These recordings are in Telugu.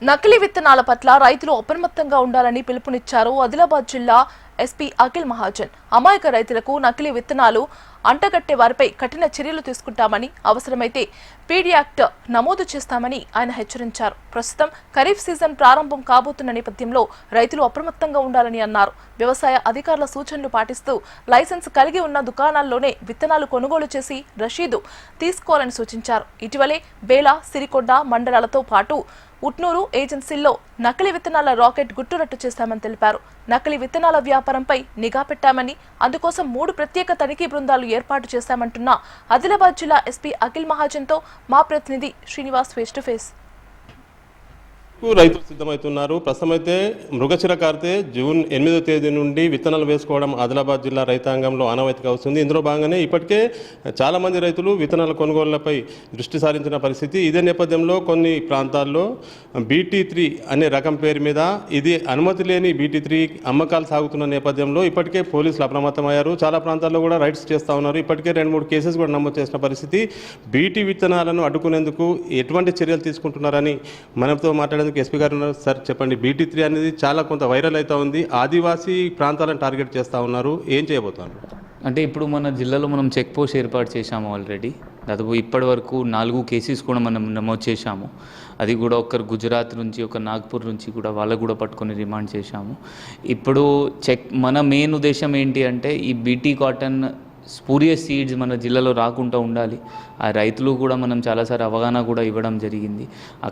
నకిలీ విత్తనాల పట్ల రైతులు అప్రమత్తంగా ఉండాలని పిలుపునిచ్చారు ఆదిలాబాద్ జిల్లా ఎస్పీ అఖిల్ మహాజన్. అమాయక రైతులకు నకిలీ విత్తనాలు అంటగట్టే వారిపై కఠిన చర్యలు తీసుకుంటామని, అవసరమైతే పీడీ యాక్ట్ నమోదు చేస్తామని ఆయన హెచ్చరించారు. ప్రస్తుతం ఖరీఫ్ సీజన్ ప్రారంభం కాబోతున్న నేపథ్యంలో రైతులు అప్రమత్తంగా ఉండాలని అన్నారు. వ్యవసాయ అధికారుల సూచనలు పాటిస్తూ లైసెన్స్ కలిగి ఉన్న దుకాణాల్లోనే విత్తనాలు కొనుగోలు చేసి రసీదు తీసుకోవాలని సూచించారు. ఇటీవలే బేల, సిరికొండ మండలాలతో పాటు ఉట్నూరు ఏజెన్సీల్లో నకిలీ విత్తనాల రాకెట్ గుట్టురట్టు చేశామని తెలిపారు. నకిలీ విత్తనాల వ్యాపారంపై నిఘా పెట్టామని, అందుకోసం 3 ప్రత్యేక తనిఖీ బృందాలు ఏర్పాటు చేశామంటున్న ఆదిలాబాద్ జిల్లా ఎస్పీ అఖిల్ మహాజన్తో మా ప్రతినిధి శ్రీనివాస్ ఫేస్ టు ఫేస్. రైతులు సిద్ధమవుతున్నారు. ప్రస్తుతం అయితే మృగశిర కార్తె జూన్ 8వ తేదీ నుండి విత్తనాలు వేసుకోవడం ఆదిలాబాద్ జిల్లా రైతాంగంలో ఆనవాయితీగా వస్తుంది. ఇందులో భాగంగానే ఇప్పటికే చాలామంది రైతులు విత్తనాల కొనుగోళ్లపై దృష్టి సారించిన పరిస్థితి. ఇదే నేపథ్యంలో కొన్ని ప్రాంతాల్లో BT3 అనే రకం పేరు మీద ఇది అనుమతి లేని BT3 అమ్మకాలు సాగుతున్న నేపథ్యంలో ఇప్పటికే పోలీసులు అప్రమత్తమయ్యారు. చాలా ప్రాంతాల్లో కూడా రైడ్స్ చేస్తూ ఉన్నారు. ఇప్పటికే 2-3 కేసెస్ కూడా నమోదు చేసిన పరిస్థితి. BT విత్తనాలను అడ్డుకునేందుకు ఎటువంటి చర్యలు తీసుకుంటున్నారని మనతో మాట్లాడేందుకు ఎస్పీ గారు ఉన్నారు. సార్ చెప్పండి, BT3 అనేది చాలా కొంత వైరల్ అవుతా ఉంది. ఆదివాసీ ప్రాంతాలను టార్గెట్ చేస్తూ ఉన్నారు. ఏం చేయబోతున్నారు? అంటే ఇప్పుడు మన జిల్లాలో మనం చెక్ పోస్ట్ ఏర్పాటు చేశాము ఆల్రెడీ. దాదాపు ఇప్పటి వరకు 4 కేసెస్ కూడా మనం నమోదు చేశాము. అది కూడా ఒకరు గుజరాత్ నుంచి, ఒక నాగ్పూర్ నుంచి కూడా వాళ్ళకు కూడా పట్టుకొని రిమాండ్ చేశాము. ఇప్పుడు మన మెయిన్ ఉద్దేశం ఏంటి అంటే ఈ BT కాటన్ స్పూరియస్ సీడ్స్ మన జిల్లాలో రాకుండా ఉండాలి. ఆ రైతులు కూడా మనం చాలాసార్లు అవగాహన కూడా ఇవ్వడం జరిగింది. ఆ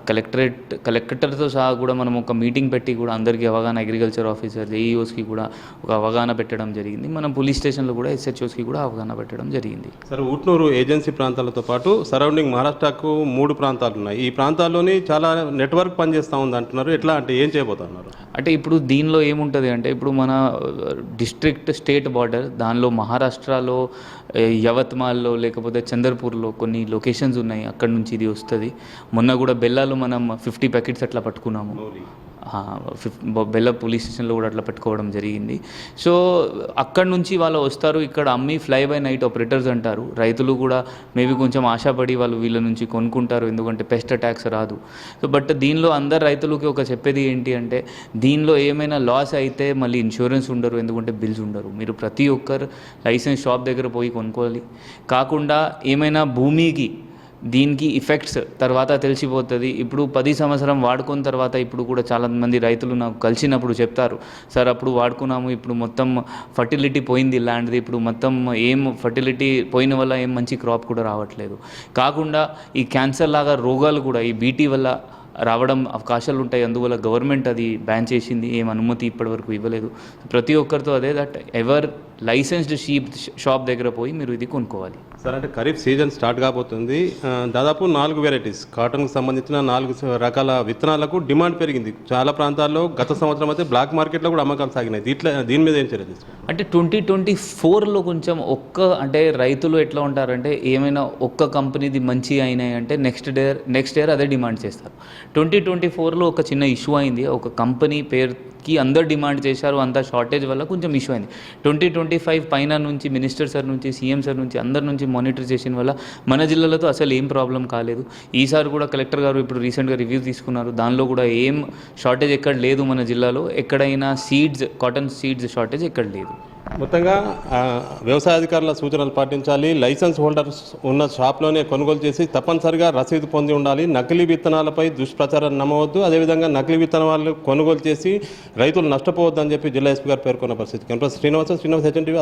కలెక్టర్తో సహా కూడా మనం ఒక మీటింగ్ పెట్టి కూడా అందరికీ అవగాహన, అగ్రికల్చర్ ఆఫీసర్, AEOస్కి కూడా ఒక అవగాహన పెట్టడం జరిగింది. మనం పోలీస్ స్టేషన్లో కూడా SHOస్కి కూడా అవగాహన పెట్టడం జరిగింది. సార్, ఉట్నూరు ఏజెన్సీ ప్రాంతాలతో పాటు సరౌండింగ్ మహారాష్ట్రకు 3 ప్రాంతాలు ఉన్నాయి. ఈ ప్రాంతాల్లోని చాలా నెట్వర్క్ పనిచేస్తూ ఉంది అంటున్నారు. ఎట్లా అంటే ఏం చేయబోతున్నారు? అంటే ఇప్పుడు దీనిలో ఏముంటుంది అంటే ఇప్పుడు మన డిస్ట్రిక్ట్ స్టేట్ బార్డర్, దానిలో మహారాష్ట్రలో యవత్మాల్లో లేకపోతే చందర్పూర్లో కొన్ని లొకేషన్స్ ఉన్నాయి. అక్కడ నుంచి ఇది వస్తుంది. మొన్న కూడా బెల్లాలో మనం 50 ప్యాకెట్స్ అట్లా పట్టుకున్నాము. బెల్ల పోలీస్ స్టేషన్లో కూడా అట్లా పెట్టుకోవడం జరిగింది. సో అక్కడ నుంచి వాళ్ళు వస్తారు, ఇక్కడ అమ్మి ఫ్లై బై నైట్ ఆపరేటర్స్ అంటారు. రైతులు కూడా మేబీ కొంచెం ఆశపడి వాళ్ళు వీళ్ళ నుంచి కొనుక్కుంటారు, ఎందుకంటే పెస్ట్ అటాక్స్ రాదు. సో బట్ దీనిలో అందరు రైతులకి ఒక చెప్పేది ఏంటి అంటే దీనిలో ఏమైనా లాస్ అయితే మళ్ళీ ఇన్సూరెన్స్ ఉండరు, ఎందుకంటే బిల్స్ ఉండరు. మీరు ప్రతి ఒక్కరు లైసెన్స్ షాప్ దగ్గర పోయి కొనుక్కోవాలి. కాకుండా ఏమైనా భూమికి దీనికి ఇఫెక్ట్స్ తర్వాత తెలిసిపోతుంది. ఇప్పుడు 10 సంవత్సరం వాడుకున్న తర్వాత ఇప్పుడు కూడా చాలామంది రైతులు నాకు కలిసినప్పుడు చెప్తారు, సార్ అప్పుడు వాడుకున్నాము, ఇప్పుడు మొత్తం ఫర్టిలిటీ పోయింది ల్యాండ్ది, ఇప్పుడు మొత్తం ఏం ఫర్టిలిటీ పోయిన వల్ల ఏం మంచి క్రాప్ కూడా రావట్లేదు. కాకుండా ఈ క్యాన్సర్ లాగా రోగాలు కూడా ఈ BT వల్ల రావడం అవకాశాలు ఉంటాయి. అందువల్ల గవర్నమెంట్ అది బ్యాన్ చేసింది, ఏం అనుమతి ఇప్పటివరకు ఇవ్వలేదు. ప్రతి ఒక్కరితో అదే దట్ ఎవర్ లైసెన్స్డ్ షాప్ దగ్గర పోయి మీరు ఇది కొనుక్కోవాలి. సార్, అంటే ఖరీఫ్ సీజన్ స్టార్ట్ కాబోతుంది. దాదాపు 4 వెరైటీస్ కాటన్కి సంబంధించిన 4 రకాల విత్తనాలకు డిమాండ్ పెరిగింది. చాలా ప్రాంతాల్లో గత సంవత్సరం అయితే బ్లాక్ మార్కెట్లో కూడా అమ్మకాలు సాగినాయి. దీని మీద ఏం చర్య తీసుకుంటారు? అంటే 2024లో కొంచెం అంటే రైతులు ఎట్లా ఉంటారంటే ఏమైనా ఒక్క కంపెనీది మంచి అయినాయి అంటే నెక్స్ట్ ఇయర్ అదే డిమాండ్ చేస్తారు. 2024లో ఒక చిన్న ఇష్యూ అయింది. ఒక కంపెనీ పేరుకి అందరు డిమాండ్ చేశారు, అంత షార్టేజ్ వల్ల కొంచెం ఇష్యూ అయింది. 2025 పైన నుంచి మినిస్టర్ సార్ నుంచి, CM సార్ నుంచి, అందరి నుంచి మానిటర్ చేసిన వల్ల మన జిల్లాలతో అసలు ఏం ప్రాబ్లం కాలేదు. ఈసారి కూడా కలెక్టర్ గారు ఇప్పుడు రీసెంట్గా రివ్యూ తీసుకున్నారు. దానిలో కూడా ఏం షార్టేజ్ ఎక్కడ లేదు. మన జిల్లాలో ఎక్కడైనా కాటన్ సీడ్స్ షార్టేజ్ ఎక్కడ లేదు. మొత్తంగా వ్యవసాయ అధికారుల సూచనలు పాటించాలి. లైసెన్స్ హోల్డర్స్ ఉన్న షాప్లోనే కొనుగోలు చేసి తప్పనిసరిగా రసీదు పొంది ఉండాలి. నకిలీ విత్తనాలపై దుష్ప్రచారం నమ్మవద్దు. అదేవిధంగా నకిలీ విత్తనాలు కొనుగోలు చేసి రైతులు నష్టపోవద్దని చెప్పి జిల్లా ఎస్పీ గారు పేర్కొన్న పరిస్థితి. శ్రీనివాస్ HNTV.